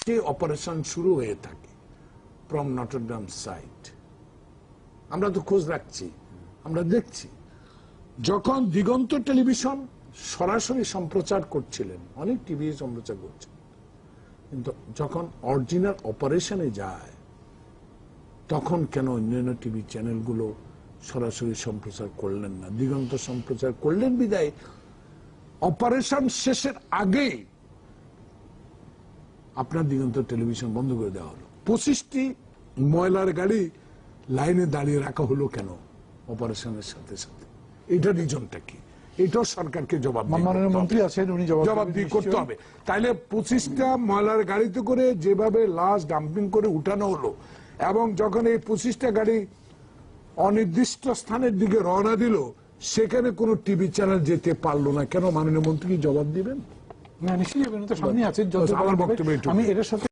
যে অপারেশন শুরু হয়ে থাকে ফ্রম নটরডাম সাইট, আমরা তো খোঁজ রাখছি, আমরা দেখছি যখন দিগন্ত টেলিভিশন সরাসরি সম্প্রচার করছিলেন, অনেক টিভি সম্প্রচার করছে, কিন্তু যখন অরিজিনাল অপারেশনে যায় তখন কেন অন্যান্য টিভি চ্যানেলগুলো সরাসরি সম্প্রচার করলেন না? দিগন্ত সম্প্রচার করলেন বিদায় অপারেশন শেষের আগেই আপনার দিগন্ত টেলিভিশন বন্ধ করে দেওয়া হলো। 25টি ময়লার গাড়ি লাইনে দাঁড়িয়ে রাখা হলো কেন অপারেশনের সাথে সাথে? এটা রিজনটা কি? এটাও সরকারকে মন্ত্রী আছেন, উনি জবাবদিহি করতে হবে। তাইলে 25টা ময়লার গাড়িতে করে যেভাবে লাশ ডাম্পিং করে উঠানো হলো, এবং যখন এই 25টা গাড়ি অনির্দিষ্ট স্থানের দিকে রওনা দিল, সেখানে কোনো টিভি চ্যানেল যেতে পারলো না কেন? মাননীয় মন্ত্রী কি জবাব দিবেন? নিশ্চয়ই সামনে আছে। আমার বক্তব্য আমি এটার সাথে